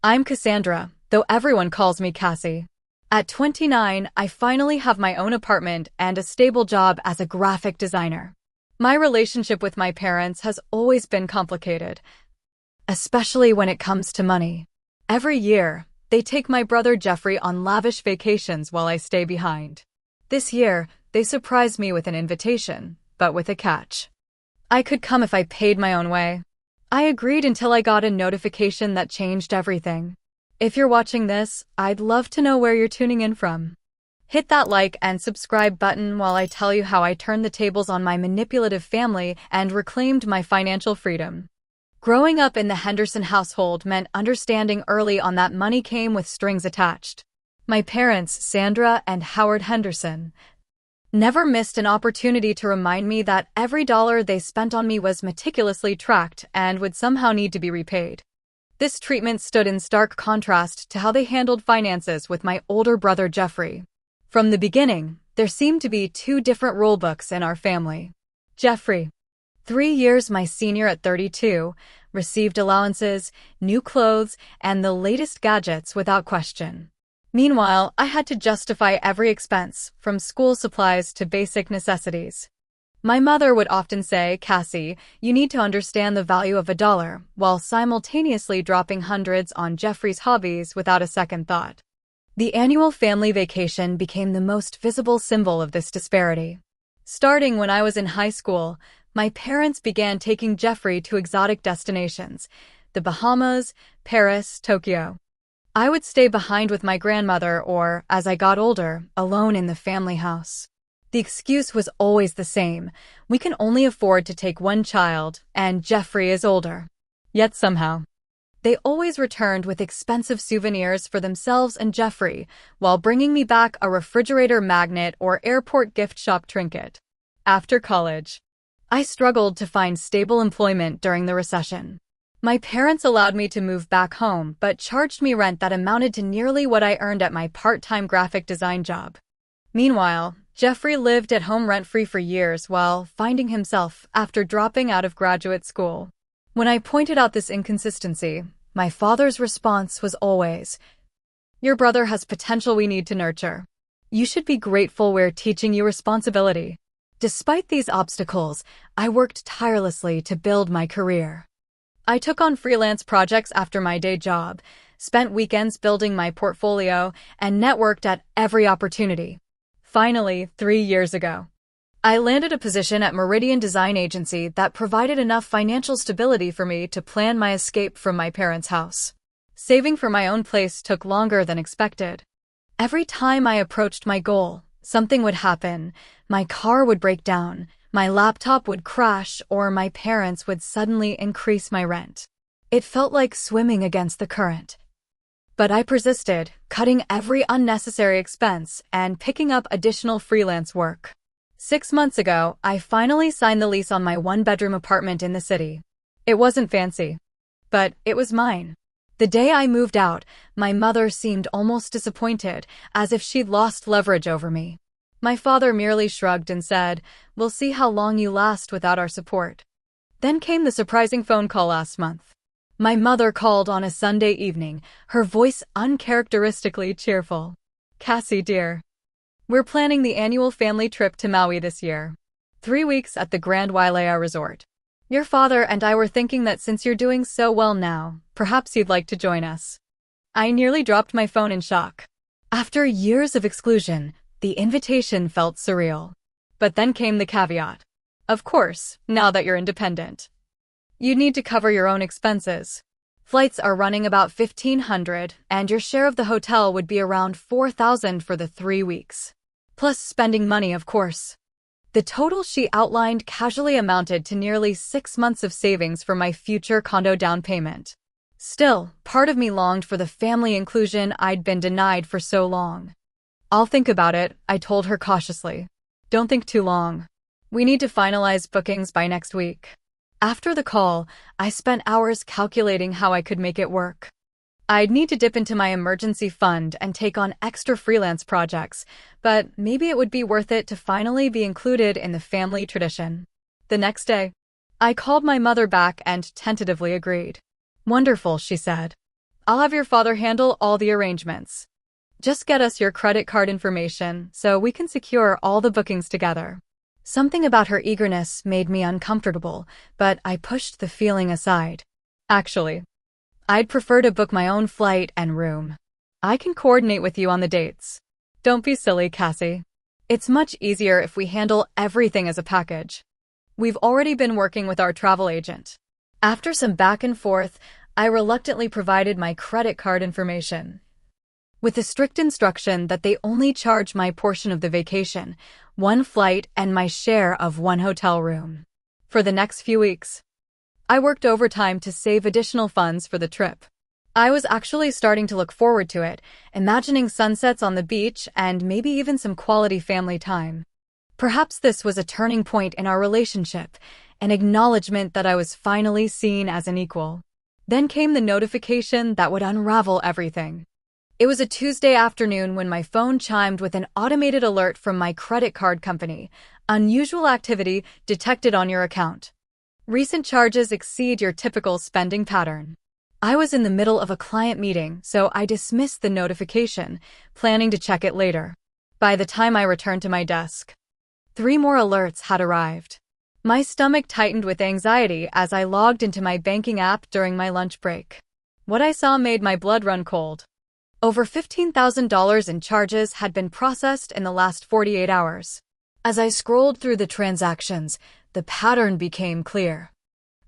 I'm Cassandra, though everyone calls me Cassie. At 29, I finally have my own apartment and a stable job as a graphic designer. My relationship with my parents has always been complicated, especially when it comes to money. Every year, they take my brother Jeffrey on lavish vacations while I stay behind. This year, they surprised me with an invitation, but with a catch. I could come if I paid my own way. I agreed until I got a notification that changed everything. If you're watching this, I'd love to know where you're tuning in from. Hit that like and subscribe button while I tell you how I turned the tables on my manipulative family and reclaimed my financial freedom. Growing up in the Henderson household meant understanding early on that money came with strings attached. My parents, Sandra and Howard Henderson, never missed an opportunity to remind me that every dollar they spent on me was meticulously tracked and would somehow need to be repaid. This treatment stood in stark contrast to how they handled finances with my older brother Jeffrey. From the beginning, there seemed to be two different rulebooks in our family. Jeffrey, 3 years my senior at 32, received allowances, new clothes, and the latest gadgets without question. Meanwhile, I had to justify every expense, from school supplies to basic necessities. My mother would often say, "Cassie, you need to understand the value of a dollar," while simultaneously dropping hundreds on Jeffrey's hobbies without a second thought. The annual family vacation became the most visible symbol of this disparity. Starting when I was in high school, my parents began taking Jeffrey to exotic destinations, the Bahamas, Paris, Tokyo. I would stay behind with my grandmother or, as I got older, alone in the family house. The excuse was always the same: we can only afford to take one child, and Jeffrey is older. Yet somehow, they always returned with expensive souvenirs for themselves and Jeffrey, while bringing me back a refrigerator magnet or airport gift shop trinket. After college, I struggled to find stable employment during the recession. My parents allowed me to move back home, but charged me rent that amounted to nearly what I earned at my part-time graphic design job. Meanwhile, Jeffrey lived at home rent-free for years while finding himself after dropping out of graduate school. When I pointed out this inconsistency, my father's response was always, "Your brother has potential we need to nurture. You should be grateful we're teaching you responsibility." Despite these obstacles, I worked tirelessly to build my career. I took on freelance projects after my day job, spent weekends building my portfolio, and networked at every opportunity. Finally, 3 years ago, I landed a position at Meridian Design Agency that provided enough financial stability for me to plan my escape from my parents' house. Saving for my own place took longer than expected. Every time I approached my goal, something would happen. My car would break down, my laptop would crash, or my parents would suddenly increase my rent. It felt like swimming against the current. But I persisted, cutting every unnecessary expense and picking up additional freelance work. 6 months ago, I finally signed the lease on my one-bedroom apartment in the city. It wasn't fancy, but it was mine. The day I moved out, my mother seemed almost disappointed, as if she'd lost leverage over me. My father merely shrugged and said, "We'll see how long you last without our support." Then came the surprising phone call last month. My mother called on a Sunday evening, her voice uncharacteristically cheerful. "Cassie, dear, we're planning the annual family trip to Maui this year. 3 weeks at the Grand Wailea Resort. Your father and I were thinking that since you're doing so well now, perhaps you'd like to join us." I nearly dropped my phone in shock. After years of exclusion, the invitation felt surreal. But then came the caveat. Of course, now that you're independent, you need to cover your own expenses. Flights are running about $1,500, and your share of the hotel would be around $4,000 for the 3 weeks. Plus spending money, of course. The total she outlined casually amounted to nearly 6 months of savings for my future condo down payment. Still, part of me longed for the family inclusion I'd been denied for so long. "I'll think about it," I told her cautiously. "Don't think too long. We need to finalize bookings by next week." After the call, I spent hours calculating how I could make it work. I'd need to dip into my emergency fund and take on extra freelance projects, but maybe it would be worth it to finally be included in the family tradition. The next day, I called my mother back and tentatively agreed. "Wonderful," she said. I'll have your father handle all the arrangements. Just get us your credit card information so we can secure all the bookings together. Something about her eagerness made me uncomfortable, but I pushed the feeling aside. Actually, I'd prefer to book my own flight and room. I can coordinate with you on the dates. Don't be silly, Cassie. It's much easier if we handle everything as a package. We've already been working with our travel agent. After some back and forth, I reluctantly provided my credit card information, with the strict instruction that they only charge my portion of the vacation, one flight, and my share of one hotel room. For the next few weeks, I worked overtime to save additional funds for the trip. I was actually starting to look forward to it, imagining sunsets on the beach and maybe even some quality family time. Perhaps this was a turning point in our relationship, an acknowledgement that I was finally seen as an equal. Then came the notification that would unravel everything. It was a Tuesday afternoon when my phone chimed with an automated alert from my credit card company. Unusual activity detected on your account. Recent charges exceed your typical spending pattern. I was in the middle of a client meeting, so I dismissed the notification, planning to check it later. By the time I returned to my desk, 3 more alerts had arrived. My stomach tightened with anxiety as I logged into my banking app during my lunch break. What I saw made my blood run cold. Over $15,000 in charges had been processed in the last 48 hours. As I scrolled through the transactions, the pattern became clear.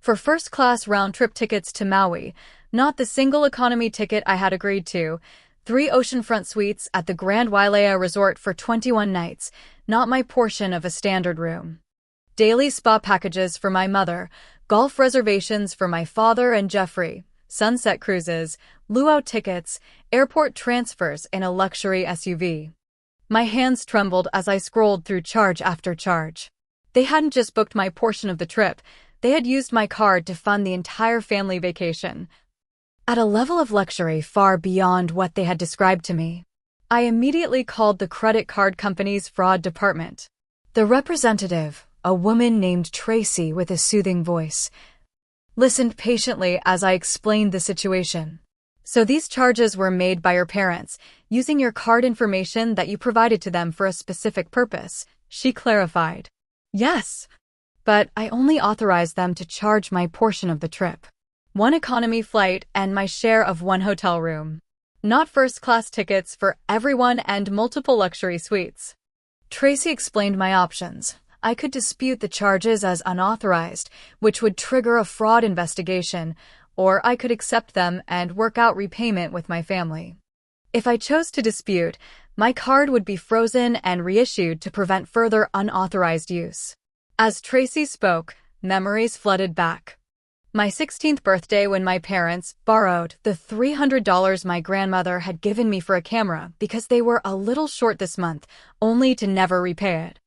For first-class round-trip tickets to Maui, not the single economy ticket I had agreed to, 3 oceanfront suites at the Grand Wailea Resort for 21 nights, not my portion of a standard room. Daily spa packages for my mother, golf reservations for my father and Jeffrey, sunset cruises, luau tickets, airport transfers in a luxury SUV. My hands trembled as I scrolled through charge after charge. They hadn't just booked my portion of the trip, they had used my card to fund the entire family vacation, at a level of luxury far beyond what they had described to me. I immediately called the credit card company's fraud department. The representative, a woman named Tracy with a soothing voice, listened patiently as I explained the situation. So these charges were made by your parents, using your card information that you provided to them for a specific purpose, she clarified. Yes, but I only authorized them to charge my portion of the trip. 1 economy flight and my share of 1 hotel room. Not first-class tickets for everyone and multiple luxury suites. Tracy explained my options. I could dispute the charges as unauthorized, which would trigger a fraud investigation, or I could accept them and work out repayment with my family. If I chose to dispute, my card would be frozen and reissued to prevent further unauthorized use. As Tracy spoke, memories flooded back. My 16th birthday when my parents borrowed the $300 my grandmother had given me for a camera because they were a little short this month, only to never repay it.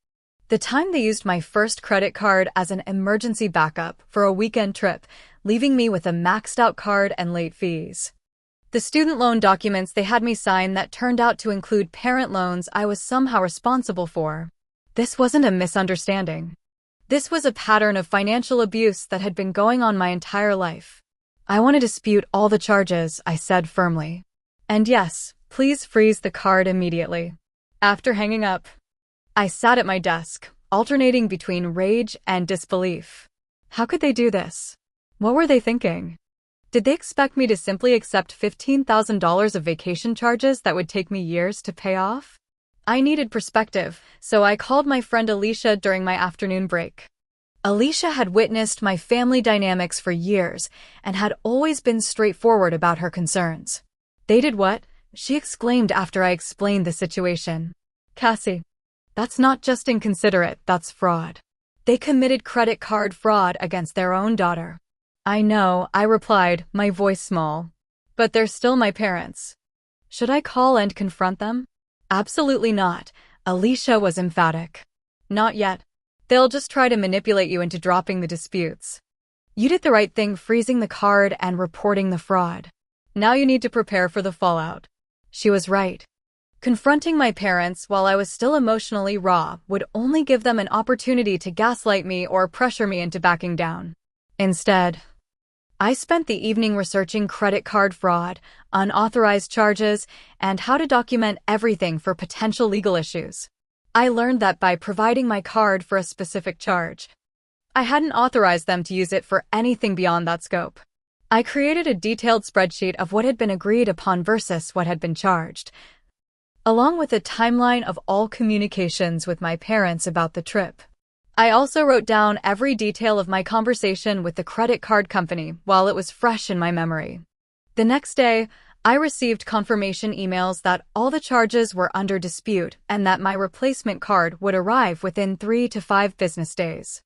The time they used my first credit card as an emergency backup for a weekend trip, leaving me with a maxed-out card and late fees. The student loan documents they had me sign that turned out to include parent loans I was somehow responsible for. This wasn't a misunderstanding. This was a pattern of financial abuse that had been going on my entire life. I want to dispute all the charges, I said firmly. And yes, please freeze the card immediately. After hanging up, I sat at my desk, alternating between rage and disbelief. How could they do this? What were they thinking? Did they expect me to simply accept $15,000 of vacation charges that would take me years to pay off? I needed perspective, so I called my friend Alicia during my afternoon break. Alicia had witnessed my family dynamics for years and had always been straightforward about her concerns. They did what? She exclaimed after I explained the situation. Cassie, that's not just inconsiderate, that's fraud. They committed credit card fraud against their own daughter. I know, I replied, my voice small. But they're still my parents. Should I call and confront them? Absolutely not, Alicia was emphatic. Not yet. They'll just try to manipulate you into dropping the disputes. You did the right thing freezing the card and reporting the fraud. Now you need to prepare for the fallout. She was right. Confronting my parents while I was still emotionally raw would only give them an opportunity to gaslight me or pressure me into backing down. Instead, I spent the evening researching credit card fraud, unauthorized charges, and how to document everything for potential legal issues. I learned that by providing my card for a specific charge, I hadn't authorized them to use it for anything beyond that scope. I created a detailed spreadsheet of what had been agreed upon versus what had been charged, along with a timeline of all communications with my parents about the trip. I also wrote down every detail of my conversation with the credit card company while it was fresh in my memory. The next day, I received confirmation emails that all the charges were under dispute and that my replacement card would arrive within 3 to 5 business days.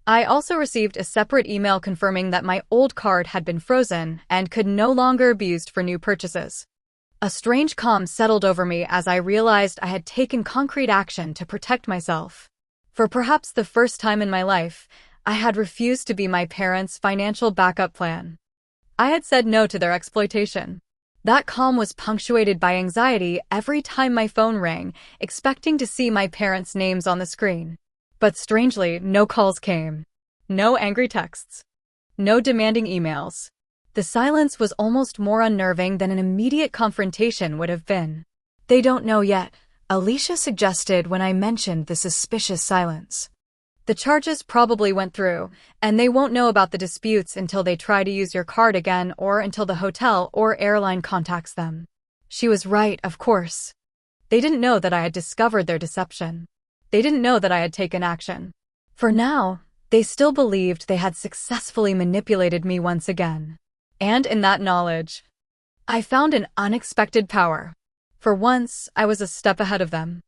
I also received a separate email confirming that my old card had been frozen and could no longer be used for new purchases. A strange calm settled over me as I realized I had taken concrete action to protect myself. For perhaps the first time in my life, I had refused to be my parents' financial backup plan. I had said no to their exploitation. That calm was punctuated by anxiety every time my phone rang, expecting to see my parents' names on the screen. But strangely, no calls came. No angry texts. No demanding emails. The silence was almost more unnerving than an immediate confrontation would have been. "They don't know yet," Alicia suggested when I mentioned the suspicious silence. "The charges probably went through, and they won't know about the disputes until they try to use your card again or until the hotel or airline contacts them." She was right, of course. They didn't know that I had discovered their deception. They didn't know that I had taken action. For now, they still believed they had successfully manipulated me once again. And in that knowledge, I found an unexpected power. For once, I was a step ahead of them.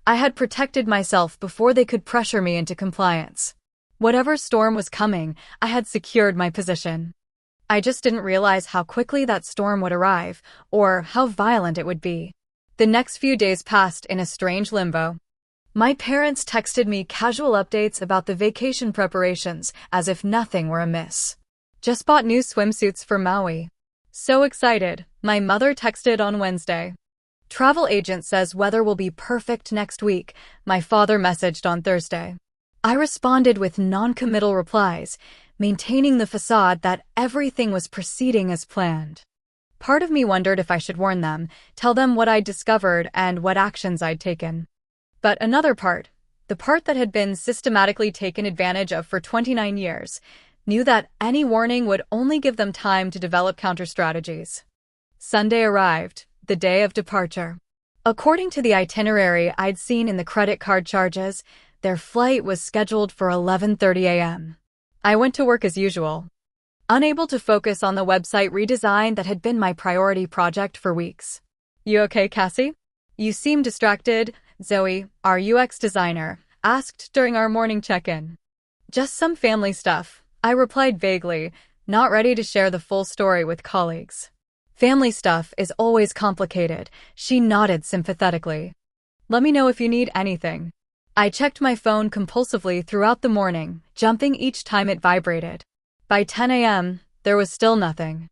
I had protected myself before they could pressure me into compliance. Whatever storm was coming, I had secured my position. I just didn't realize how quickly that storm would arrive, or how violent it would be. The next few days passed in a strange limbo. My parents texted me casual updates about the vacation preparations, as if nothing were amiss. "Just bought new swimsuits for Maui." "So excited," my mother texted on Wednesday. "Travel agent says weather will be perfect next week," my father messaged on Thursday. I responded with non-committal replies, maintaining the facade that everything was proceeding as planned. Part of me wondered if I should warn them, tell them what I'd discovered and what actions I'd taken. But another part, the part that had been systematically taken advantage of for 29 years, knew that any warning would only give them time to develop counter-strategies. Sunday arrived, the day of departure. According to the itinerary I'd seen in the credit card charges, their flight was scheduled for 11:30 a.m. I went to work as usual, unable to focus on the website redesign that had been my priority project for weeks. "You okay, Cassie? You seem distracted," Zoe, our UX designer, asked during our morning check-in. "Just some family stuff," I replied vaguely, not ready to share the full story with colleagues. "Family stuff is always complicated," she nodded sympathetically. "Let me know if you need anything." I checked my phone compulsively throughout the morning, jumping each time it vibrated. By 10 a.m., there was still nothing.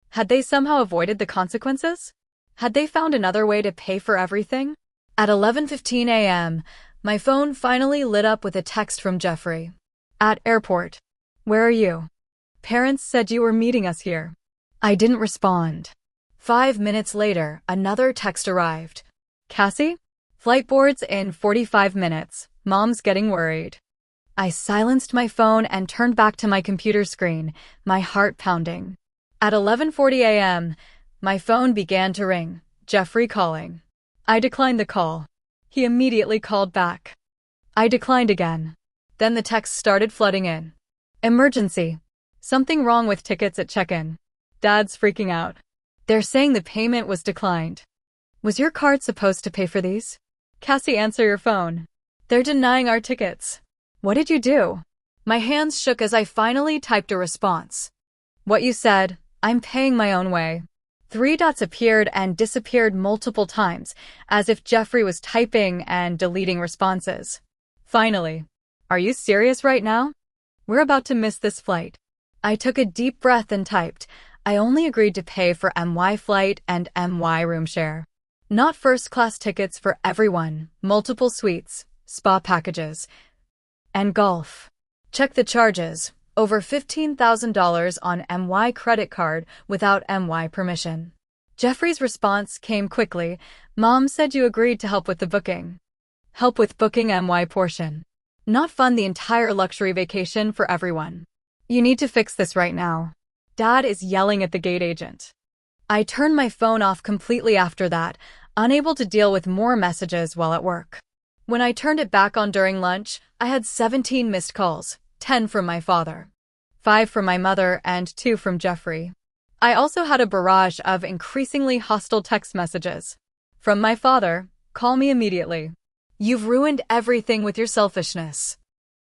Had they somehow avoided the consequences? Had they found another way to pay for everything? At 11:15 a.m., my phone finally lit up with a text from Jeffrey. "At airport. Where are you? Parents said you were meeting us here." I didn't respond. 5 minutes later, another text arrived. "Cassie? Flight boards in 45 minutes. Mom's getting worried." I silenced my phone and turned back to my computer screen, my heart pounding. At 11:40 a.m., my phone began to ring. Jeffrey calling. I declined the call. He immediately called back. I declined again. Then the texts started flooding in. "Emergency. Something wrong with tickets at check-in. Dad's freaking out. They're saying the payment was declined. Was your card supposed to pay for these? Cassie, answer your phone. They're denying our tickets. What did you do?" My hands shook as I finally typed a response. "What you said. I'm paying my own way." 3 dots appeared and disappeared multiple times, as if Jeffrey was typing and deleting responses. Finally, "Are you serious right now? We're about to miss this flight." I took a deep breath and typed, "I only agreed to pay for MY flight and MY room share. Not first-class tickets for everyone, multiple suites, spa packages, and golf. Check the charges. Over $15,000 on MY credit card without MY permission. Jeffrey's response came quickly. Mom said you agreed to help with the booking. Help with booking MY portion. Not fund the entire luxury vacation for everyone. You need to fix this right now. Dad is yelling at the gate agent. I turned my phone off completely after that, unable to deal with more messages while at work. When I turned it back on during lunch, I had 17 missed calls, 10 from my father, 5 from my mother, and 2 from Jeffrey. I also had a barrage of increasingly hostile text messages. From my father, call me immediately. You've ruined everything with your selfishness.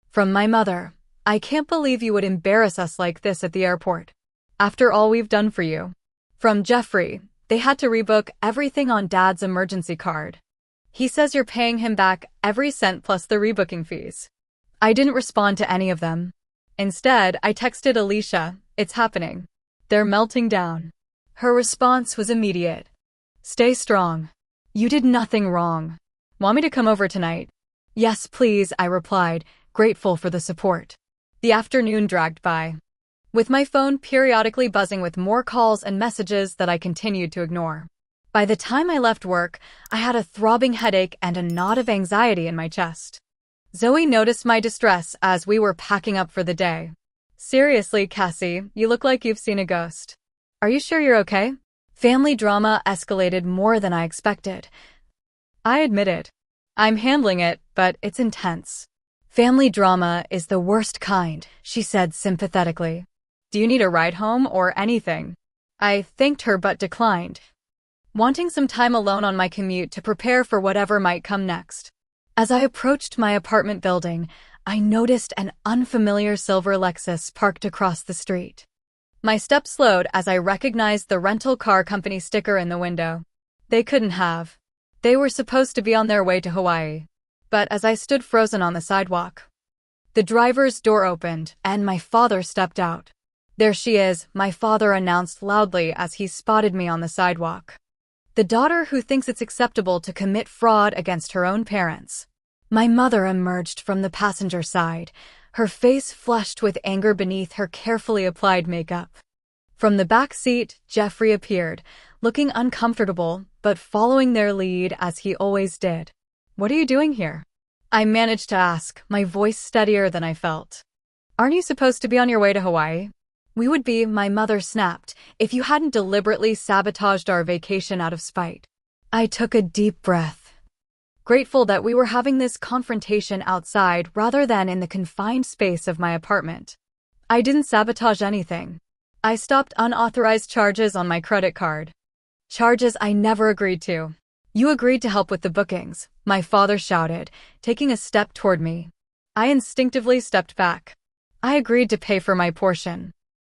From my mother, I can't believe you would embarrass us like this at the airport. After all we've done for you. From Jeffrey, they had to rebook everything on Dad's emergency card. He says you're paying him back every cent plus the rebooking fees. I didn't respond to any of them. Instead, I texted Alicia, it's happening. They're melting down. Her response was immediate. Stay strong. You did nothing wrong. Want me to come over tonight? Yes, please, I replied, grateful for the support. The afternoon dragged by, with my phone periodically buzzing with more calls and messages that I continued to ignore. By the time I left work, I had a throbbing headache and a knot of anxiety in my chest. Zoe noticed my distress as we were packing up for the day. Seriously, Cassie, you look like you've seen a ghost. Are you sure you're okay? Family drama escalated more than I expected. I admitted. I'm handling it, but it's intense. Family drama is the worst kind, she said sympathetically. Do you need a ride home or anything? I thanked her but declined, wanting some time alone on my commute to prepare for whatever might come next. As I approached my apartment building, I noticed an unfamiliar silver Lexus parked across the street. My steps slowed as I recognized the rental car company sticker in the window. They couldn't have. They were supposed to be on their way to Hawaii. But as I stood frozen on the sidewalk, the driver's door opened and my father stepped out. There she is, my father announced loudly as he spotted me on the sidewalk. The daughter who thinks it's acceptable to commit fraud against her own parents. My mother emerged from the passenger side, her face flushed with anger beneath her carefully applied makeup. From the back seat, Jeffrey appeared, looking uncomfortable, but following their lead as he always did. What are you doing here? I managed to ask, my voice steadier than I felt. Aren't you supposed to be on your way to Hawaii? We would be, my mother snapped, if you hadn't deliberately sabotaged our vacation out of spite. I took a deep breath, grateful that we were having this confrontation outside rather than in the confined space of my apartment. I didn't sabotage anything. I stopped unauthorized charges on my credit card. Charges I never agreed to. You agreed to help with the bookings, my father shouted, taking a step toward me. I instinctively stepped back. I agreed to pay for my portion.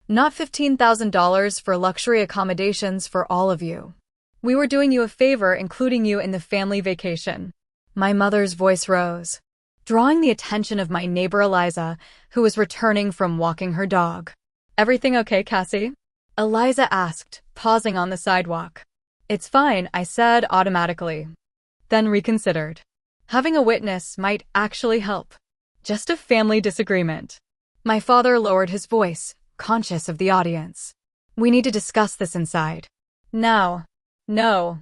Not $15,000 for luxury accommodations for all of you. We were doing you a favor including you in the family vacation. My mother's voice rose, drawing the attention of my neighbor Eliza, who was returning from walking her dog. Everything okay, Cassie? Eliza asked, pausing on the sidewalk. It's fine, I said automatically. Then reconsidered. Having a witness might actually help. Just a family disagreement. My father lowered his voice, conscious of the audience. We need to discuss this inside. Now. No,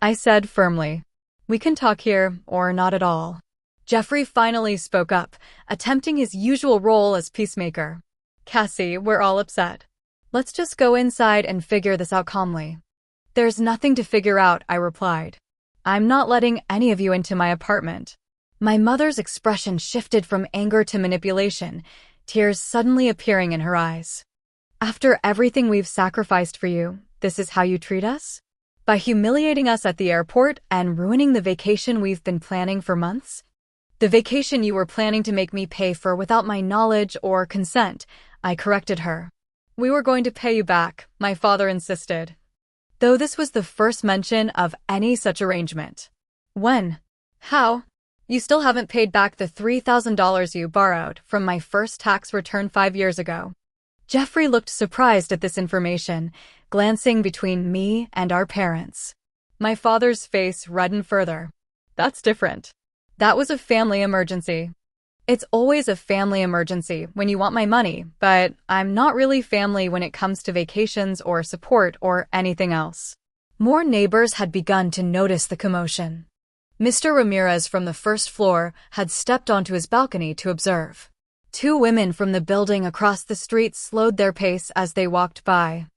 I said firmly. We can talk here, or not at all. Jeffrey finally spoke up, attempting his usual role as peacemaker. Cassie, we're all upset. Let's just go inside and figure this out calmly. There's nothing to figure out, I replied. I'm not letting any of you into my apartment. My mother's expression shifted from anger to manipulation, tears suddenly appearing in her eyes. After everything we've sacrificed for you, this is how you treat us? By humiliating us at the airport and ruining the vacation we've been planning for months? The vacation you were planning to make me pay for without my knowledge or consent, I corrected her. We were going to pay you back, my father insisted. Though this was the first mention of any such arrangement. When? How? You still haven't paid back the $3,000 you borrowed from my first tax return 5 years ago. Jeffrey looked surprised at this information, glancing between me and our parents. My father's face reddened further. That's different. That was a family emergency. It's always a family emergency when you want my money, but I'm not really family when it comes to vacations or support or anything else. More neighbors had begun to notice the commotion. Mr. Ramirez from the first floor had stepped onto his balcony to observe. Two women from the building across the street slowed their pace as they walked by.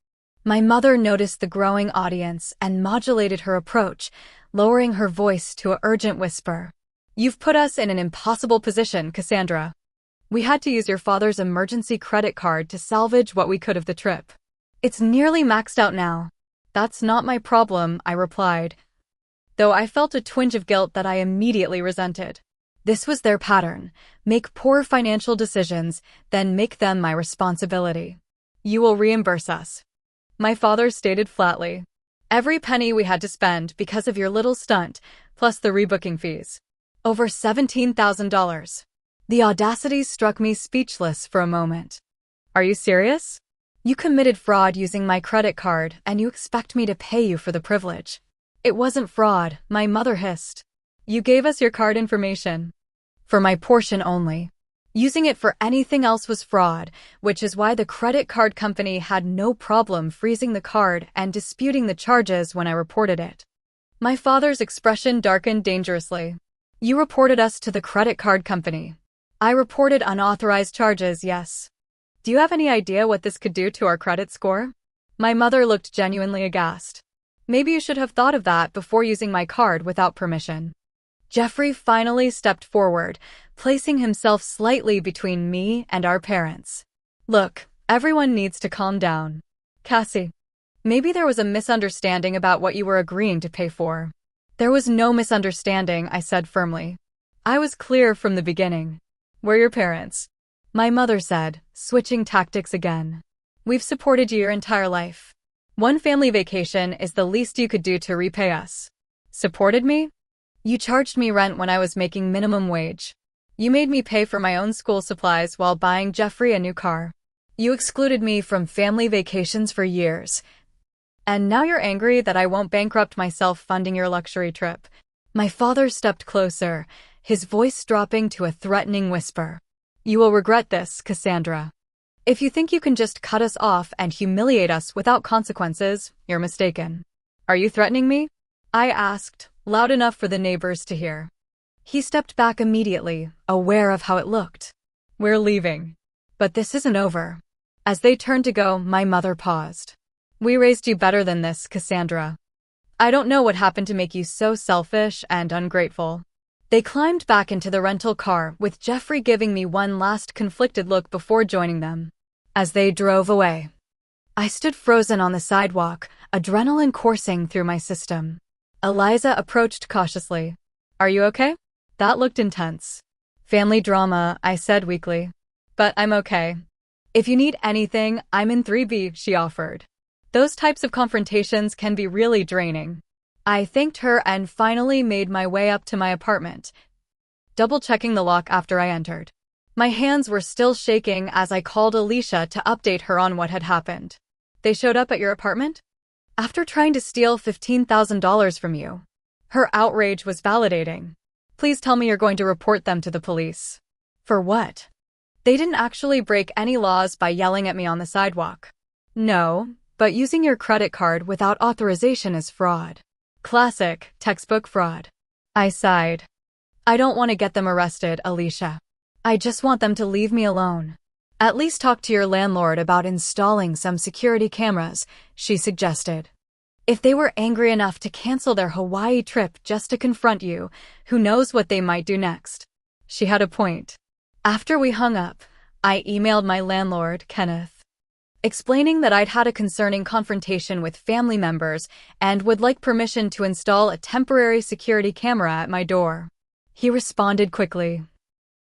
My mother noticed the growing audience and modulated her approach, lowering her voice to an urgent whisper. "You've put us in an impossible position, Cassandra. We had to use your father's emergency credit card to salvage what we could of the trip. It's nearly maxed out now." "That's not my problem," I replied, though I felt a twinge of guilt that I immediately resented. This was their pattern: make poor financial decisions, then make them my responsibility. "You will reimburse us," my father stated flatly. "Every penny we had to spend because of your little stunt, plus the rebooking fees. Over $17,000. The audacity struck me speechless for a moment. "Are you serious? You committed fraud using my credit card, and you expect me to pay you for the privilege?" "It wasn't fraud," my mother hissed. "You gave us your card information. For my portion only. Using it for anything else was fraud, which is why the credit card company had no problem freezing the card and disputing the charges when I reported it." My father's expression darkened dangerously. "You reported us to the credit card company." "I reported unauthorized charges, yes." "Do you have any idea what this could do to our credit score?" My mother looked genuinely aghast. "Maybe you should have thought of that before using my card without permission." Jeffrey finally stepped forward, placing himself slightly between me and our parents. "Look, everyone needs to calm down. Cassie, maybe there was a misunderstanding about what you were agreeing to pay for." "There was no misunderstanding," I said firmly. "I was clear from the beginning." "We're your parents," my mother said, switching tactics again. "We've supported you your entire life. One family vacation is the least you could do to repay us." "Supported me? You charged me rent when I was making minimum wage. You made me pay for my own school supplies while buying Jeffrey a new car. You excluded me from family vacations for years. And now you're angry that I won't bankrupt myself funding your luxury trip." My father stepped closer, his voice dropping to a threatening whisper. "You will regret this, Cassandra. If you think you can just cut us off and humiliate us without consequences, you're mistaken." "Are you threatening me?" I asked, loud enough for the neighbors to hear. He stepped back immediately, aware of how it looked. "We're leaving." "But this isn't over." As they turned to go, my mother paused. "We raised you better than this, Cassandra. I don't know what happened to make you so selfish and ungrateful." They climbed back into the rental car, with Jeffrey giving me one last conflicted look before joining them. As they drove away, I stood frozen on the sidewalk, adrenaline coursing through my system. Eliza approached cautiously. "Are you okay?" That looked intense. "Family drama," I said weakly. "But I'm okay. If you need anything, I'm in 3B, she offered. Those types of confrontations can be really draining. I thanked her and finally made my way up to my apartment, double-checking the lock after I entered. My hands were still shaking as I called Alicia to update her on what had happened. "They showed up at your apartment? After trying to steal $15,000 from you." Her outrage was validating. "Please tell me you're going to report them to the police." "For what?" "They didn't actually break any laws by yelling at me on the sidewalk." "No, but using your credit card without authorization is fraud. Classic, textbook fraud." I sighed. "I don't want to get them arrested, Alicia. I just want them to leave me alone." "At least talk to your landlord about installing some security cameras," she suggested. "If they were angry enough to cancel their Hawaii trip just to confront you, who knows what they might do next." She had a point. After we hung up, I emailed my landlord, Kenneth, explaining that I'd had a concerning confrontation with family members and would like permission to install a temporary security camera at my door. He responded quickly,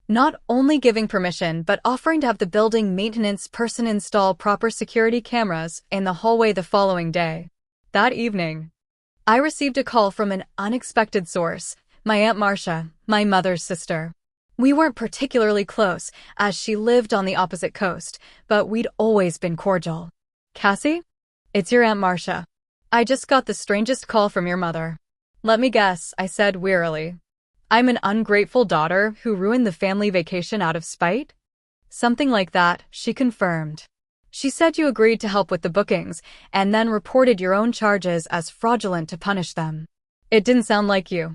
not only giving permission but offering to have the building maintenance person install proper security cameras in the hallway the following day. That evening, I received a call from an unexpected source, my Aunt Marcia, my mother's sister. We weren't particularly close, as she lived on the opposite coast, but we'd always been cordial. "Cassie? It's your Aunt Marcia. I just got the strangest call from your mother." "Let me guess," I said wearily. I'm an ungrateful daughter who ruined the family vacation out of spite? Something like that, she confirmed. She said you agreed to help with the bookings and then reported your own charges as fraudulent to punish them. It didn't sound like you.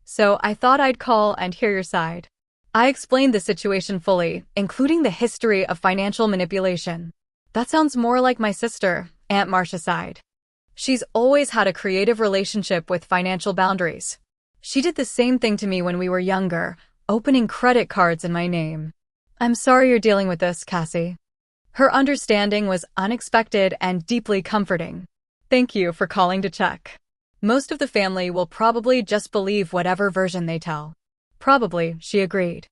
So I thought I'd call and hear your side. I explained the situation fully, including the history of financial manipulation. That sounds more like my sister, Aunt Marcia sighed. She's always had a creative relationship with financial boundaries. She did the same thing to me when we were younger, opening credit cards in my name. I'm sorry you're dealing with this, Cassie. Her understanding was unexpected and deeply comforting. Thank you for calling to check. Most of the family will probably just believe whatever version they tell. Probably, she agreed.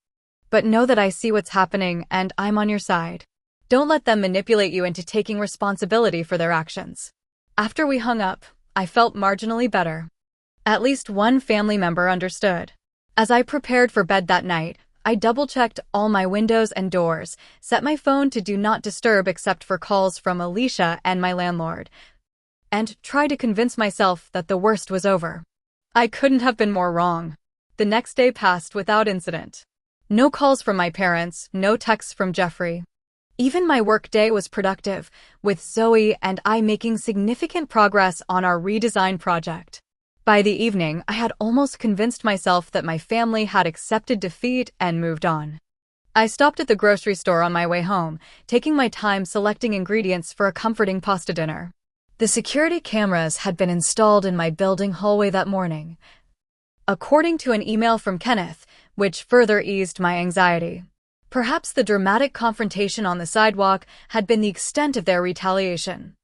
But know that I see what's happening and I'm on your side. Don't let them manipulate you into taking responsibility for their actions. After we hung up, I felt marginally better. At least one family member understood. As I prepared for bed that night, I double-checked all my windows and doors, set my phone to do not disturb except for calls from Alicia and my landlord, and tried to convince myself that the worst was over. I couldn't have been more wrong. The next day passed without incident. No calls from my parents, no texts from Jeffrey. Even my workday was productive, with Zoe and I making significant progress on our redesign project. By the evening, I had almost convinced myself that my family had accepted defeat and moved on. I stopped at the grocery store on my way home, taking my time selecting ingredients for a comforting pasta dinner. The security cameras had been installed in my building hallway that morning, according to an email from Kenneth, which further eased my anxiety. Perhaps the dramatic confrontation on the sidewalk had been the extent of their retaliation.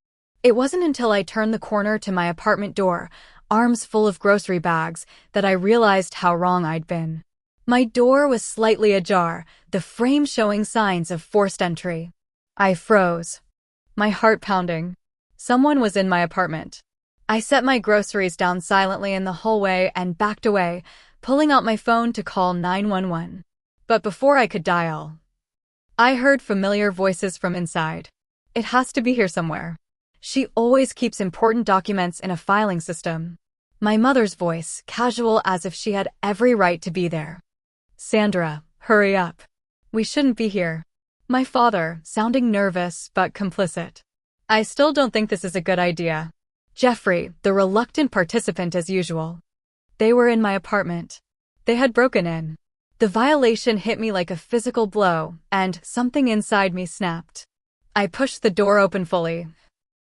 It wasn't until I turned the corner to my apartment door, arms full of grocery bags, that I realized how wrong I'd been. My door was slightly ajar, the frame showing signs of forced entry. I froze, my heart pounding. Someone was in my apartment. I set my groceries down silently in the hallway and backed away, pulling out my phone to call 911. But before I could dial, I heard familiar voices from inside. It has to be here somewhere. She always keeps important documents in a filing system. My mother's voice, casual as if she had every right to be there. Sandra, hurry up. We shouldn't be here. My father, sounding nervous but complicit. I still don't think this is a good idea. Jeffrey, the reluctant participant as usual. They were in my apartment. They had broken in. The violation hit me like a physical blow, and something inside me snapped. I pushed the door open fully,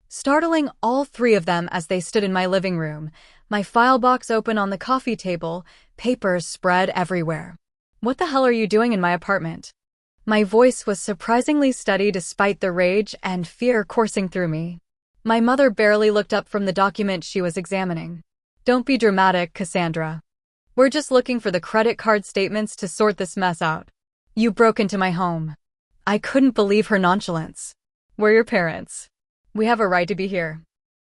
startling all three of them as they stood in my living room, my file box open on the coffee table, papers spread everywhere. What the hell are you doing in my apartment? My voice was surprisingly steady despite the rage and fear coursing through me. My mother barely looked up from the document she was examining. Don't be dramatic, Cassandra. We're just looking for the credit card statements to sort this mess out. You broke into my home. I couldn't believe her nonchalance. We're your parents. We have a right to be here.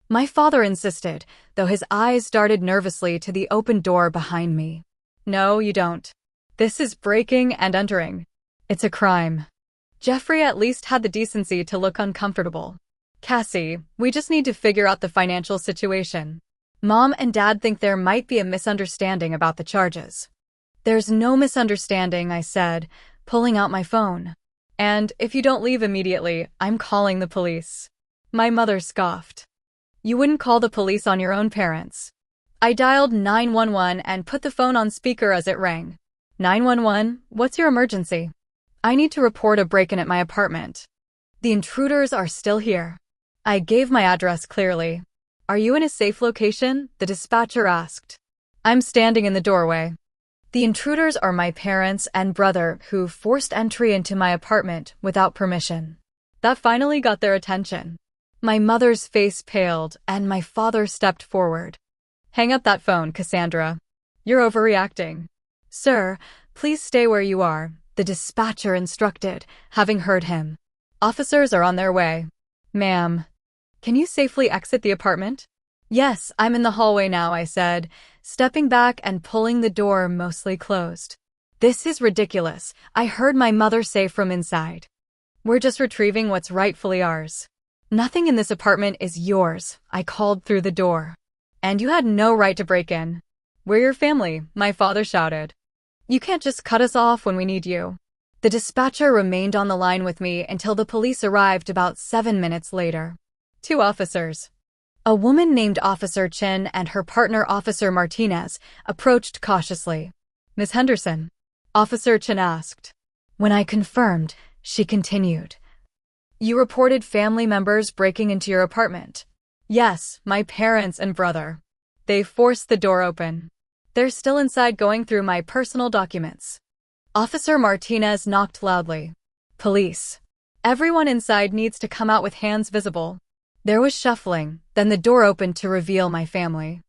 My father insisted, though his eyes darted nervously to the open door behind me. No, you don't. This is breaking and entering. It's a crime. Jeffrey at least had the decency to look uncomfortable. Cassie, we just need to figure out the financial situation. Mom and Dad think there might be a misunderstanding about the charges. There's no misunderstanding, I said, pulling out my phone. And if you don't leave immediately, I'm calling the police. My mother scoffed. You wouldn't call the police on your own parents. I dialed 911 and put the phone on speaker as it rang. 911, what's your emergency? I need to report a break-in at my apartment. The intruders are still here. I gave my address clearly. Are you in a safe location? The dispatcher asked. I'm standing in the doorway. The intruders are my parents and brother who forced entry into my apartment without permission. That finally got their attention. My mother's face paled and my father stepped forward. Hang up that phone, Cassandra. You're overreacting. Sir, please stay where you are, the dispatcher instructed, having heard him. Officers are on their way. Ma'am, can you safely exit the apartment? Yes, I'm in the hallway now, I said, stepping back and pulling the door mostly closed. This is ridiculous, I heard my mother say from inside. We're just retrieving what's rightfully ours. Nothing in this apartment is yours, I called through the door. And you had no right to break in. "We're your family," my father shouted. "You can't just cut us off when we need you." The dispatcher remained on the line with me until the police arrived about 7 minutes later. 2 officers. A woman named Officer Chin and her partner Officer Martinez approached cautiously. "Miss Henderson?" Officer Chin asked. When I confirmed, she continued. "You reported family members breaking into your apartment." "Yes, my parents and brother. They forced the door open. They're still inside going through my personal documents." Officer Martinez knocked loudly. "Police. Everyone inside needs to come out with hands visible." There was shuffling, then the door opened to reveal my family.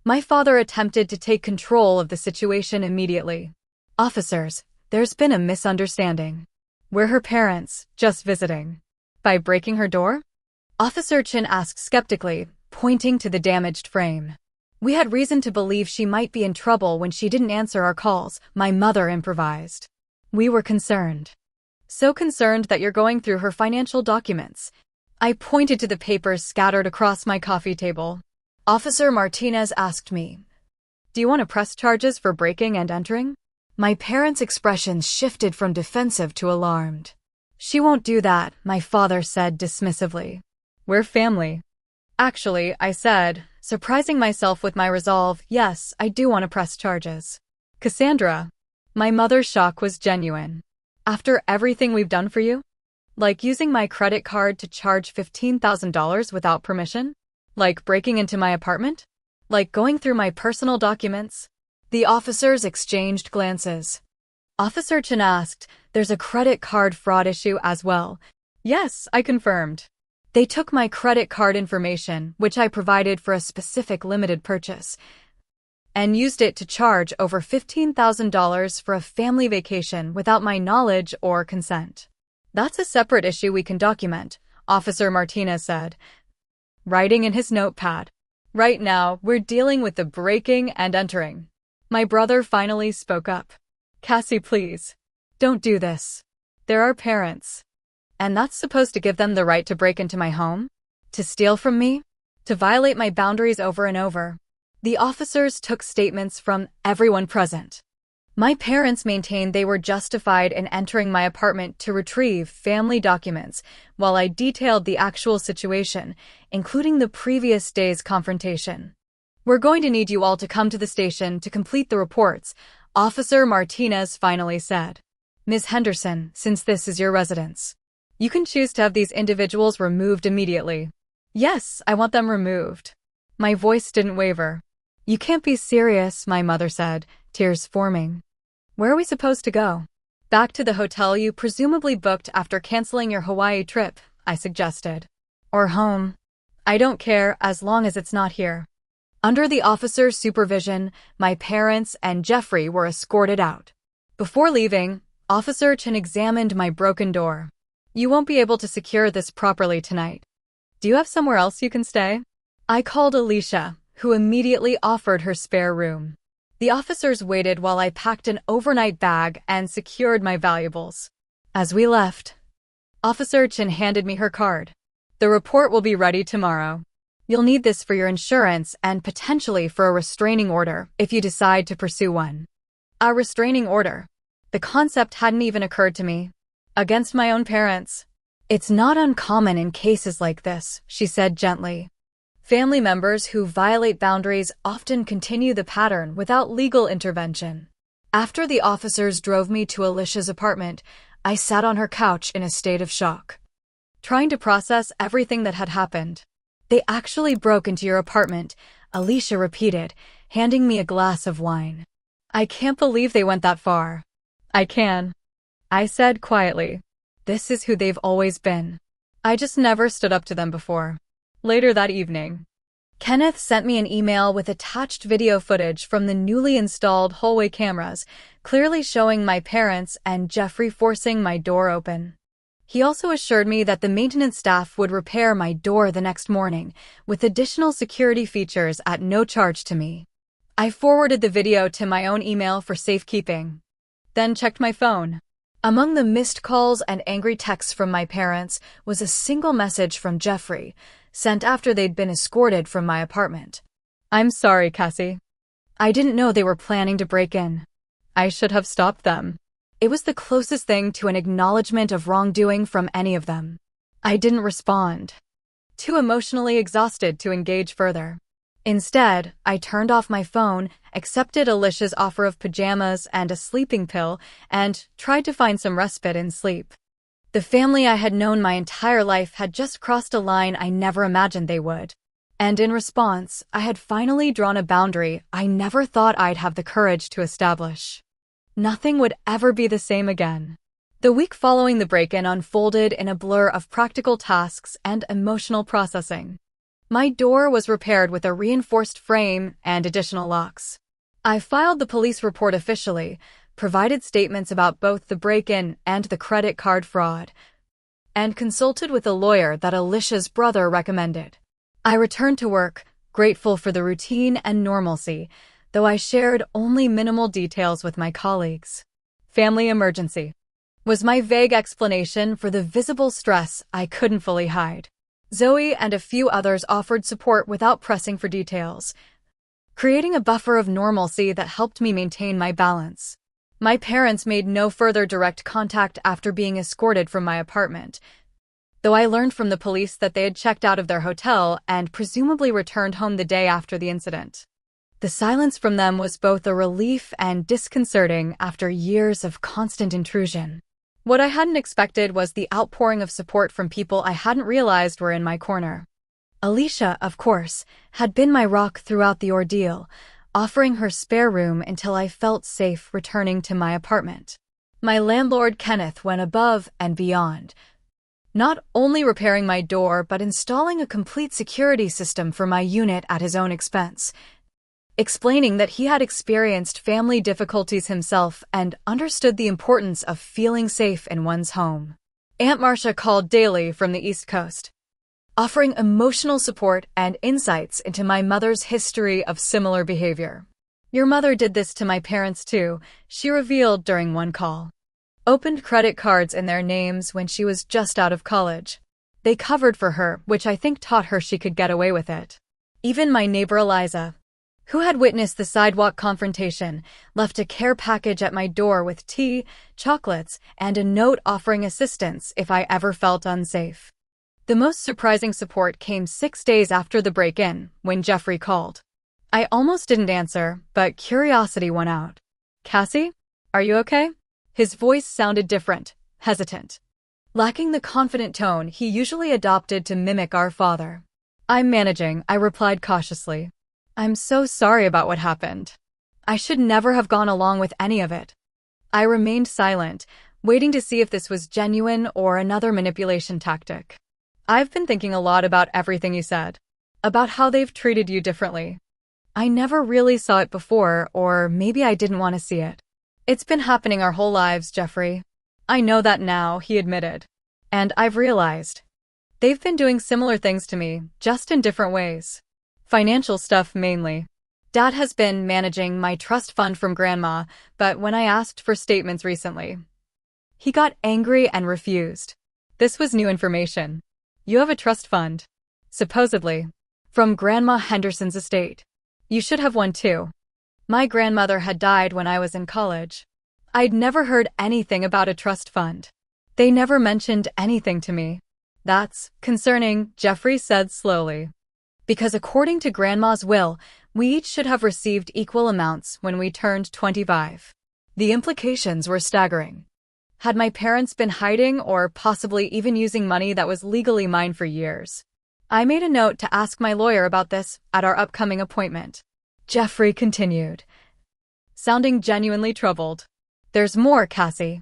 My father attempted to take control of the situation immediately. "Officers, there's been a misunderstanding. We're her parents, just visiting." "By breaking her door?" Officer Chin asked skeptically, pointing to the damaged frame. "We had reason to believe she might be in trouble when she didn't answer our calls," my mother improvised. "We were concerned. So concerned that you're going through her financial documents." I pointed to the papers scattered across my coffee table. Officer Martinez asked me, "Do you want to press charges for breaking and entering?" My parents' expressions shifted from defensive to alarmed. "She won't do that," my father said dismissively. "We're family." "Actually," I said, surprising myself with my resolve, "yes, I do want to press charges." "Cassandra." My mother's shock was genuine. "After everything we've done for you? Like using my credit card to charge $15,000 without permission? Like breaking into my apartment? Like going through my personal documents?" The officers exchanged glances. Officer Chin asked, "There's a credit card fraud issue as well?" "Yes," I confirmed. "They took my credit card information, which I provided for a specific limited purchase, and used it to charge over $15,000 for a family vacation without my knowledge or consent." "That's a separate issue we can document," Officer Martinez said, writing in his notepad. "Right now, we're dealing with the breaking and entering." My brother finally spoke up. "Cassie, please. Don't do this. They're our parents. And that's supposed to give them the right to break into my home? To steal from me? To violate my boundaries over and over?" The officers took statements from everyone present. My parents maintained they were justified in entering my apartment to retrieve family documents, while I detailed the actual situation, including the previous day's confrontation. "We're going to need you all to come to the station to complete the reports," Officer Martinez finally said. "Ms. Henderson, since this is your residence, you can choose to have these individuals removed immediately." "Yes, I want them removed." My voice didn't waver. "You can't be serious," my mother said, tears forming. "Where are we supposed to go?" "Back to the hotel you presumably booked after canceling your Hawaii trip," I suggested. "Or home. I don't care as long as it's not here." Under the officer's supervision, my parents and Jeffrey were escorted out. Before leaving, Officer Chin examined my broken door. "You won't be able to secure this properly tonight. Do you have somewhere else you can stay?" I called Alicia, who immediately offered her spare room. The officers waited while I packed an overnight bag and secured my valuables. As we left, Officer Chin handed me her card. "The report will be ready tomorrow. You'll need this for your insurance and potentially for a restraining order if you decide to pursue one." A restraining order. The concept hadn't even occurred to me. Against my own parents. "It's not uncommon in cases like this," she said gently. "Family members who violate boundaries often continue the pattern without legal intervention." After the officers drove me to Alicia's apartment, I sat on her couch in a state of shock, trying to process everything that had happened. "They actually broke into your apartment," Alicia repeated, handing me a glass of wine. "I can't believe they went that far." "I can," I said quietly. "This is who they've always been. I just never stood up to them before." Later that evening, Kenneth sent me an email with attached video footage from the newly installed hallway cameras, clearly showing my parents and Jeffrey forcing my door open. He also assured me that the maintenance staff would repair my door the next morning, with additional security features at no charge to me. I forwarded the video to my own email for safekeeping, then checked my phone. Among the missed calls and angry texts from my parents was a single message from Jeffrey, sent after they'd been escorted from my apartment. "I'm sorry, Cassie. I didn't know they were planning to break in. I should have stopped them. It was the closest thing to an acknowledgement of wrongdoing from any of them. I didn't respond. Too emotionally exhausted to engage further. Instead, I turned off my phone, accepted Alicia's offer of pajamas and a sleeping pill, and tried to find some respite in sleep. The family I had known my entire life had just crossed a line I never imagined they would. And in response, I had finally drawn a boundary I never thought I'd have the courage to establish. Nothing would ever be the same again. The week following the break-in unfolded in a blur of practical tasks and emotional processing. My door was repaired with a reinforced frame and additional locks. I filed the police report officially, provided statements about both the break-in and the credit card fraud, and consulted with a lawyer that Alicia's brother recommended. I returned to work, grateful for the routine and normalcy, though I shared only minimal details with my colleagues. Family emergency was my vague explanation for the visible stress I couldn't fully hide. Zoe and a few others offered support without pressing for details, creating a buffer of normalcy that helped me maintain my balance. My parents made no further direct contact after being escorted from my apartment, though I learned from the police that they had checked out of their hotel and presumably returned home the day after the incident. The silence from them was both a relief and disconcerting after years of constant intrusion. What I hadn't expected was the outpouring of support from people I hadn't realized were in my corner. Alicia, of course, had been my rock throughout the ordeal, offering her spare room until I felt safe returning to my apartment. My landlord, Kenneth, went above and beyond, not only repairing my door but installing a complete security system for my unit at his own expense, explaining that he had experienced family difficulties himself and understood the importance of feeling safe in one's home. Aunt Marcia called daily from the East Coast, offering emotional support and insights into my mother's history of similar behavior. "Your mother did this to my parents too," she revealed during one call. "Opened credit cards in their names when she was just out of college. They covered for her, which I think taught her she could get away with it." Even my neighbor Eliza, who had witnessed the sidewalk confrontation, left a care package at my door with tea, chocolates, and a note offering assistance if I ever felt unsafe. The most surprising support came 6 days after the break-in, when Jeffrey called. I almost didn't answer, but curiosity won out. "Cassie, are you okay?" His voice sounded different, hesitant, lacking the confident tone he usually adopted to mimic our father. "I'm managing," I replied cautiously. "I'm so sorry about what happened. I should never have gone along with any of it." I remained silent, waiting to see if this was genuine or another manipulation tactic. "I've been thinking a lot about everything you said, about how they've treated you differently. I never really saw it before, or maybe I didn't want to see it. It's been happening our whole lives, Jeffrey. I know that now," he admitted. "And I've realized they've been doing similar things to me, just in different ways. Financial stuff mainly. Dad has been managing my trust fund from Grandma, but when I asked for statements recently, he got angry and refused. This was new information. You have a trust fund, supposedly, from Grandma Henderson's estate. You should have one too. My grandmother had died when I was in college. I'd never heard anything about a trust fund. They never mentioned anything to me." "That's concerning," Jeffrey said slowly. "Because according to Grandma's will, we each should have received equal amounts when we turned 25. The implications were staggering. Had my parents been hiding or possibly even using money that was legally mine for years? I made a note to ask my lawyer about this at our upcoming appointment." Jeffrey continued, sounding genuinely troubled. "There's more, Cassie.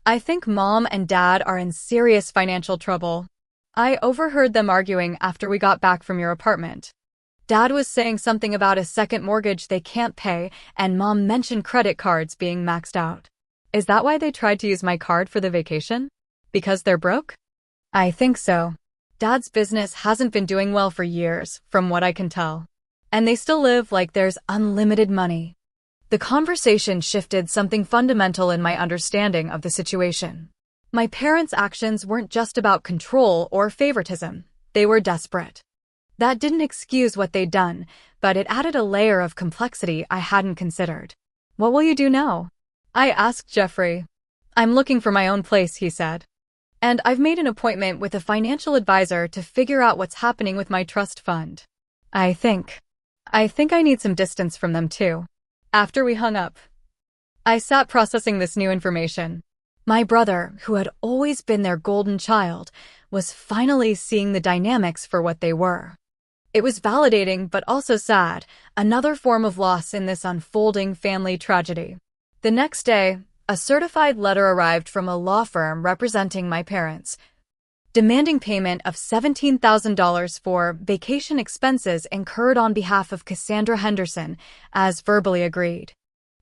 I think Mom and Dad are in serious financial trouble. I overheard them arguing after we got back from your apartment. Dad was saying something about a second mortgage they can't pay, and Mom mentioned credit cards being maxed out. Is that why they tried to use my card for the vacation? Because they're broke?" "I think so. Dad's business hasn't been doing well for years, from what I can tell. And they still live like there's unlimited money." The conversation shifted something fundamental in my understanding of the situation. My parents' actions weren't just about control or favoritism. They were desperate. That didn't excuse what they'd done, but it added a layer of complexity I hadn't considered. What will you do now? I asked Jeffrey. I'm looking for my own place, he said. And I've made an appointment with a financial advisor to figure out what's happening with my trust fund. I think I need some distance from them too. After we hung up, I sat processing this new information. My brother, who had always been their golden child, was finally seeing the dynamics for what they were. It was validating but also sad, another form of loss in this unfolding family tragedy. The next day, a certified letter arrived from a law firm representing my parents, demanding payment of $17,000 for vacation expenses incurred on behalf of Cassandra Henderson, as verbally agreed.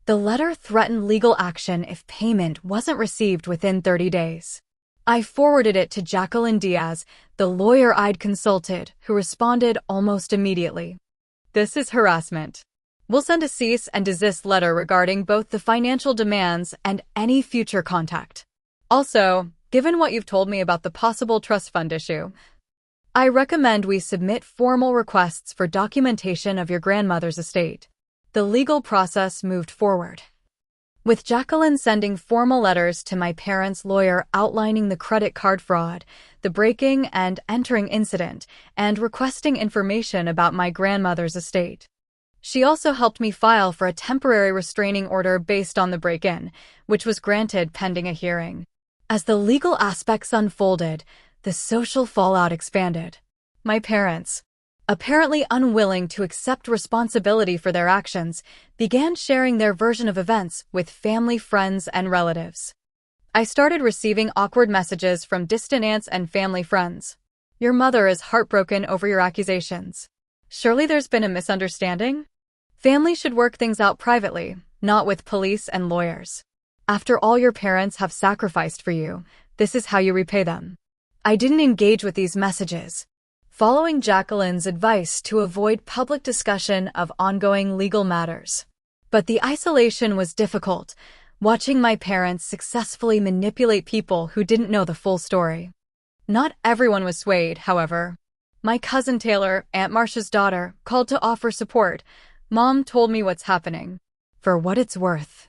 The letter threatened legal action if payment wasn't received within 30 days. I forwarded it to Jacqueline Diaz, the lawyer I'd consulted, who responded almost immediately. This is harassment. We'll send a cease and desist letter regarding both the financial demands and any future contact. Also, given what you've told me about the possible trust fund issue, I recommend we submit formal requests for documentation of your grandmother's estate. The legal process moved forward, with Jacqueline sending formal letters to my parents' lawyer outlining the credit card fraud, the breaking and entering incident, and requesting information about my grandmother's estate. She also helped me file for a temporary restraining order based on the break-in, which was granted pending a hearing. As the legal aspects unfolded, the social fallout expanded. My parents, apparently unwilling to accept responsibility for their actions, began sharing their version of events with family, friends, and relatives. I started receiving awkward messages from distant aunts and family friends. Your mother is heartbroken over your accusations. Surely there's been a misunderstanding? Family should work things out privately, not with police and lawyers. After all your parents have sacrificed for you, this is how you repay them. I didn't engage with these messages, following Jacqueline's advice to avoid public discussion of ongoing legal matters. But the isolation was difficult, watching my parents successfully manipulate people who didn't know the full story. Not everyone was swayed, however. My cousin Taylor, Aunt Marcia's daughter, called to offer support. Mom told me what's happening. For what it's worth,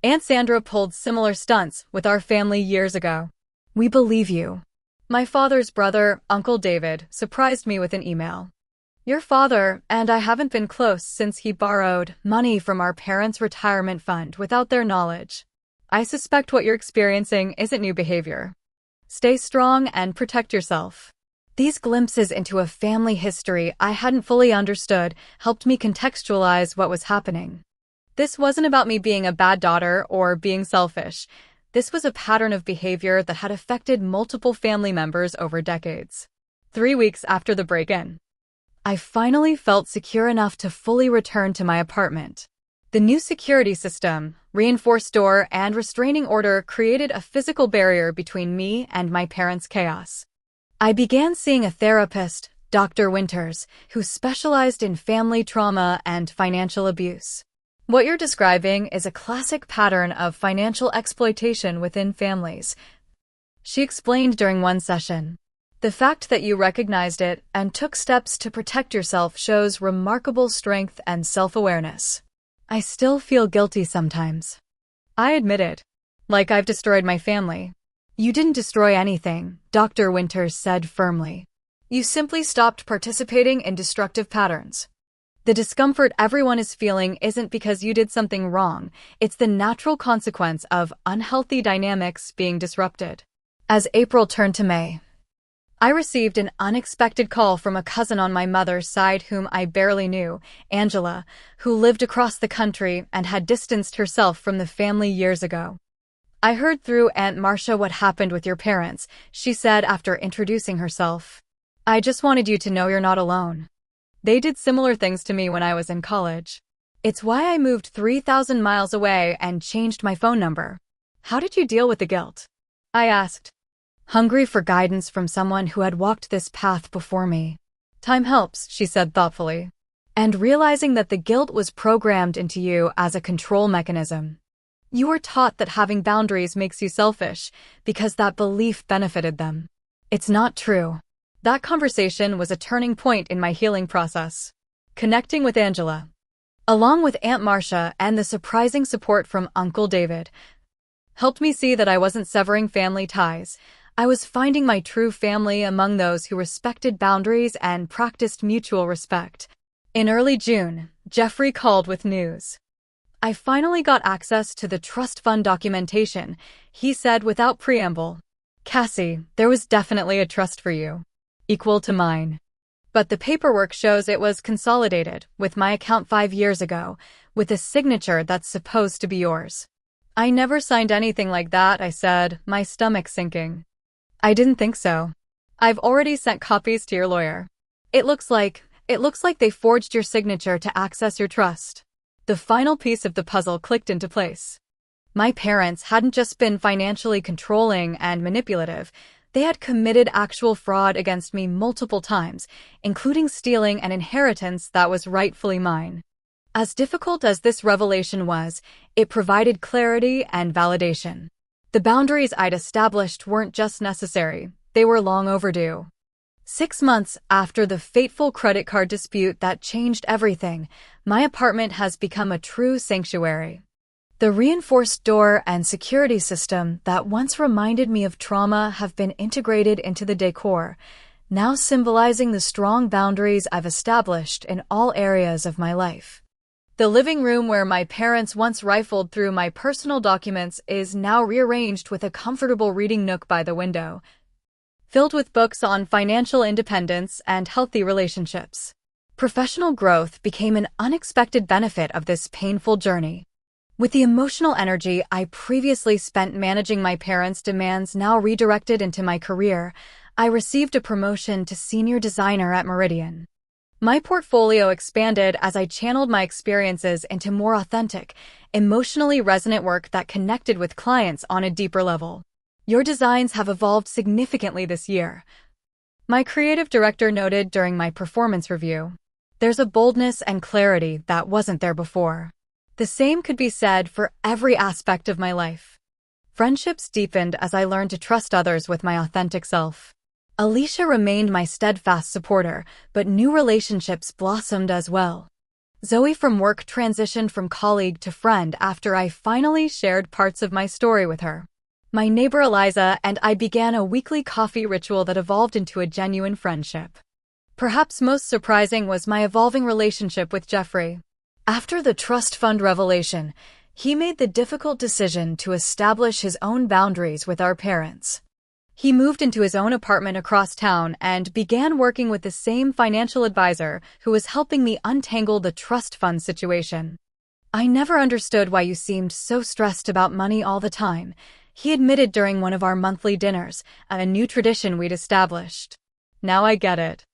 Aunt Sandra pulled similar stunts with our family years ago. We believe you. My father's brother, Uncle David, surprised me with an email. Your father and I haven't been close since he borrowed money from our parents' retirement fund without their knowledge. I suspect what you're experiencing isn't new behavior. Stay strong and protect yourself. These glimpses into a family history I hadn't fully understood helped me contextualize what was happening. This wasn't about me being a bad daughter or being selfish. This was a pattern of behavior that had affected multiple family members over decades. 3 weeks after the break-in, I finally felt secure enough to fully return to my apartment. The new security system, reinforced door, and restraining order created a physical barrier between me and my parents' chaos. I began seeing a therapist, Dr. Winters, who specialized in family trauma and financial abuse. What you're describing is a classic pattern of financial exploitation within families, she explained during one session. The fact that you recognized it and took steps to protect yourself shows remarkable strength and self-awareness. I still feel guilty sometimes. I admit it. Like I've destroyed my family. You didn't destroy anything, Dr. Winters said firmly. You simply stopped participating in destructive patterns. The discomfort everyone is feeling isn't because you did something wrong, it's the natural consequence of unhealthy dynamics being disrupted. As April turned to May, I received an unexpected call from a cousin on my mother's side whom I barely knew, Angela, who lived across the country and had distanced herself from the family years ago. I heard through Aunt Marcia what happened with your parents, she said after introducing herself. I just wanted you to know you're not alone. They did similar things to me when I was in college. It's why I moved 3,000 miles away and changed my phone number. How did you deal with the guilt? I asked, hungry for guidance from someone who had walked this path before me. Time helps, she said thoughtfully. And realizing that the guilt was programmed into you as a control mechanism. You were taught that having boundaries makes you selfish because that belief benefited them. It's not true. That conversation was a turning point in my healing process. Connecting with Angela, along with Aunt Marcia and the surprising support from Uncle David, helped me see that I wasn't severing family ties. I was finding my true family among those who respected boundaries and practiced mutual respect. In early June, Jeffrey called with news. I finally got access to the trust fund documentation. He said without preamble, "Cassie, there was definitely a trust for you, equal to mine. But the paperwork shows it was consolidated with my account 5 years ago, with a signature that's supposed to be yours." "I never signed anything like that," I said, my stomach sinking. "I didn't think so. I've already sent copies to your lawyer. It looks like they forged your signature to access your trust." The final piece of the puzzle clicked into place. My parents hadn't just been financially controlling and manipulative, they had committed actual fraud against me multiple times, including stealing an inheritance that was rightfully mine. As difficult as this revelation was, it provided clarity and validation. The boundaries I'd established weren't just necessary, they were long overdue. 6 months after the fateful credit card dispute that changed everything, my apartment has become a true sanctuary. The reinforced door and security system that once reminded me of trauma have been integrated into the decor, now symbolizing the strong boundaries I've established in all areas of my life. The living room where my parents once rifled through my personal documents is now rearranged with a comfortable reading nook by the window, filled with books on financial independence and healthy relationships. Professional growth became an unexpected benefit of this painful journey. With the emotional energy I previously spent managing my parents' demands now redirected into my career, I received a promotion to senior designer at Meridian. My portfolio expanded as I channeled my experiences into more authentic, emotionally resonant work that connected with clients on a deeper level. "Your designs have evolved significantly this year," my creative director noted during my performance review. "There's a boldness and clarity that wasn't there before." The same could be said for every aspect of my life. Friendships deepened as I learned to trust others with my authentic self. Alicia remained my steadfast supporter, but new relationships blossomed as well. Zoe from work transitioned from colleague to friend after I finally shared parts of my story with her. My neighbor Eliza and I began a weekly coffee ritual that evolved into a genuine friendship. Perhaps most surprising was my evolving relationship with Jeffrey. After the trust fund revelation, he made the difficult decision to establish his own boundaries with our parents. He moved into his own apartment across town and began working with the same financial advisor who was helping me untangle the trust fund situation. "I never understood why you seemed so stressed about money all the time," he admitted during one of our monthly dinners, a new tradition we'd established. "Now I get it.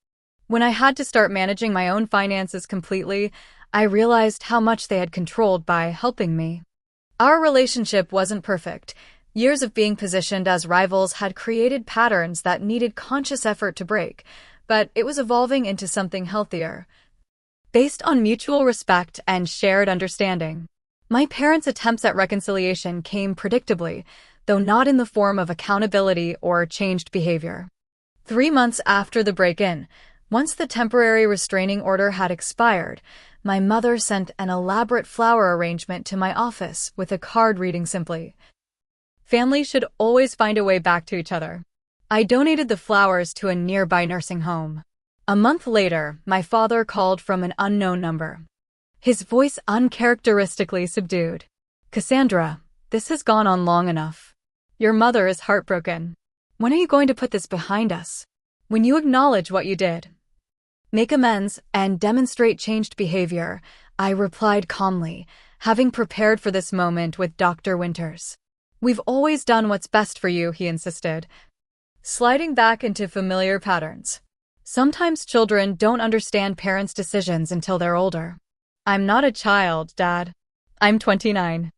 When I had to start managing my own finances completely, I realized how much they had controlled by helping me." Our relationship wasn't perfect. Years of being positioned as rivals had created patterns that needed conscious effort to break, but it was evolving into something healthier, based on mutual respect and shared understanding. My parents' attempts at reconciliation came predictably, though not in the form of accountability or changed behavior. 3 months after the break-in, once the temporary restraining order had expired, my mother sent an elaborate flower arrangement to my office with a card reading simply, "Family should always find a way back to each other." I donated the flowers to a nearby nursing home. A month later, my father called from an unknown number, his voice uncharacteristically subdued. "Cassandra, this has gone on long enough. Your mother is heartbroken. When are you going to put this behind us? When you acknowledge what you did, make amends, and demonstrate changed behavior," I replied calmly, having prepared for this moment with Dr. Winters. "We've always done what's best for you," he insisted, sliding back into familiar patterns. "Sometimes children don't understand parents' decisions until they're older." "I'm not a child, Dad. I'm 29.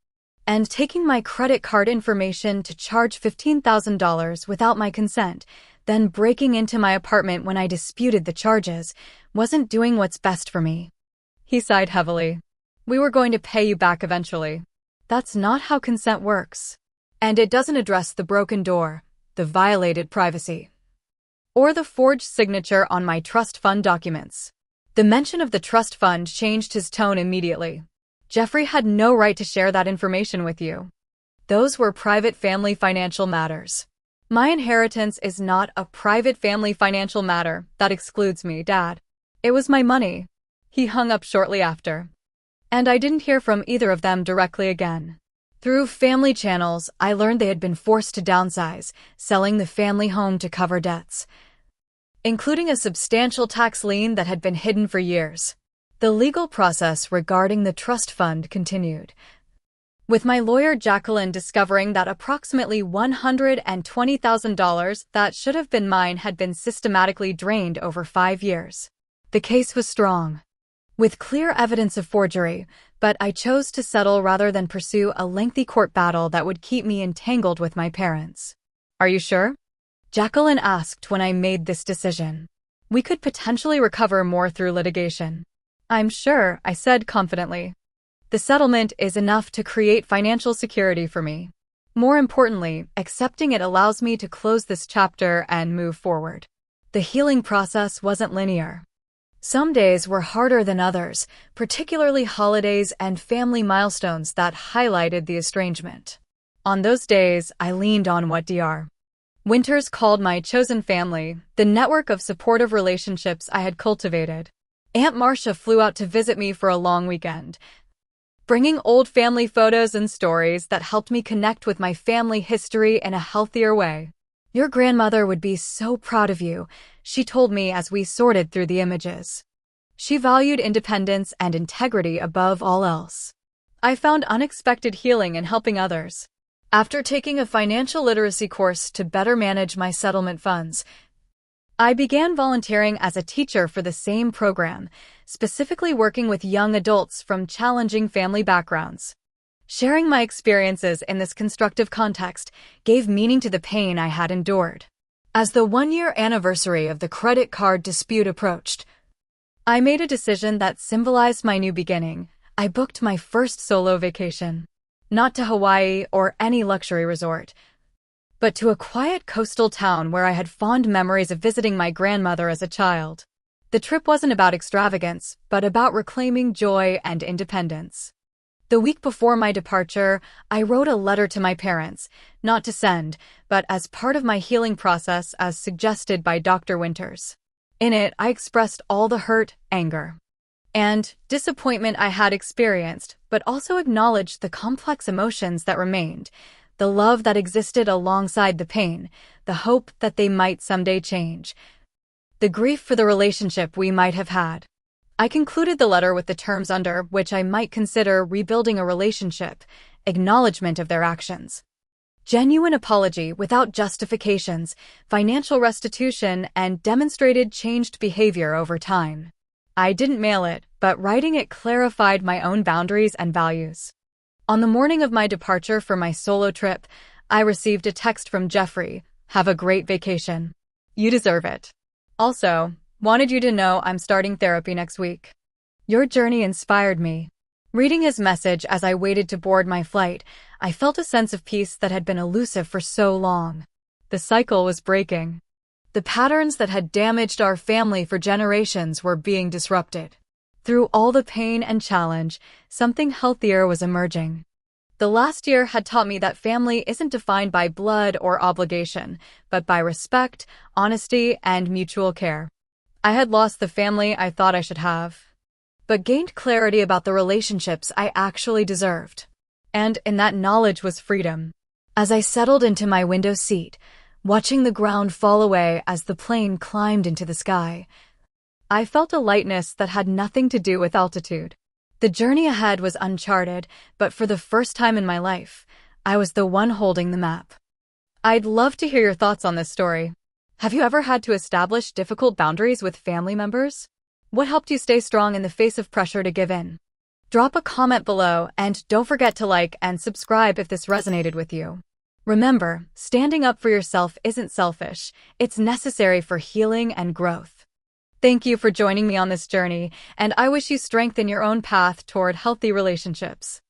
And taking my credit card information to charge $15,000 without my consent, then breaking into my apartment when I disputed the charges, wasn't doing what's best for me." He sighed heavily. "We were going to pay you back eventually. That's not how consent works. And it doesn't address the broken door, the violated privacy." or the forged signature on my trust fund documents. The mention of the trust fund changed his tone immediately. Jeffrey had no right to share that information with you. Those were private family financial matters. My inheritance is not a private family financial matter that excludes me, Dad. It was my money. He hung up shortly after. And I didn't hear from either of them directly again. Through family channels, I learned they had been forced to downsize, selling the family home to cover debts, including a substantial tax lien that had been hidden for years. The legal process regarding the trust fund continued, with my lawyer Jacqueline discovering that approximately $120,000 that should have been mine had been systematically drained over 5 years. The case was strong, with clear evidence of forgery, but I chose to settle rather than pursue a lengthy court battle that would keep me entangled with my parents. Are you sure? Jacqueline asked when I made this decision. We could potentially recover more through litigation. I'm sure, I said confidently. The settlement is enough to create financial security for me. More importantly, accepting it allows me to close this chapter and move forward. The healing process wasn't linear. Some days were harder than others, particularly holidays and family milestones that highlighted the estrangement. On those days, I leaned on what Dr. Winters called my chosen family, the network of supportive relationships I had cultivated. Aunt Marcia flew out to visit me for a long weekend, bringing old family photos and stories that helped me connect with my family history in a healthier way. Your grandmother would be so proud of you, she told me as we sorted through the images. She valued independence and integrity above all else. I found unexpected healing in helping others. After taking a financial literacy course to better manage my settlement funds, I began volunteering as a teacher for the same program, specifically working with young adults from challenging family backgrounds. Sharing my experiences in this constructive context gave meaning to the pain I had endured. As the 1-year anniversary of the credit card dispute approached, I made a decision that symbolized my new beginning. I booked my first solo vacation. Not to Hawaii or any luxury resort, but to a quiet coastal town where I had fond memories of visiting my grandmother as a child. The trip wasn't about extravagance, but about reclaiming joy and independence. The week before my departure, I wrote a letter to my parents, not to send, but as part of my healing process as suggested by Dr. Winters. In it, I expressed all the hurt, anger, and disappointment I had experienced, but also acknowledged the complex emotions that remained, the love that existed alongside the pain, the hope that they might someday change, the grief for the relationship we might have had. I concluded the letter with the terms under which I might consider rebuilding a relationship, acknowledgement of their actions, genuine apology without justifications, financial restitution, and demonstrated changed behavior over time. I didn't mail it, but writing it clarified my own boundaries and values. On the morning of my departure for my solo trip, I received a text from Jeffrey. Have a great vacation. You deserve it. Also, wanted you to know I'm starting therapy next week. Your journey inspired me. Reading his message as I waited to board my flight, I felt a sense of peace that had been elusive for so long. The cycle was breaking. The patterns that had damaged our family for generations were being disrupted. Through all the pain and challenge, something healthier was emerging. The last year had taught me that family isn't defined by blood or obligation, but by respect, honesty, and mutual care. I had lost the family I thought I should have, but gained clarity about the relationships I actually deserved. And in that knowledge was freedom. As I settled into my window seat, watching the ground fall away as the plane climbed into the sky, I felt a lightness that had nothing to do with altitude. The journey ahead was uncharted, but for the first time in my life, I was the one holding the map. I'd love to hear your thoughts on this story. Have you ever had to establish difficult boundaries with family members? What helped you stay strong in the face of pressure to give in? Drop a comment below, and don't forget to like and subscribe if this resonated with you. Remember, standing up for yourself isn't selfish, it's necessary for healing and growth. Thank you for joining me on this journey, and I wish you strength in your own path toward healthy relationships.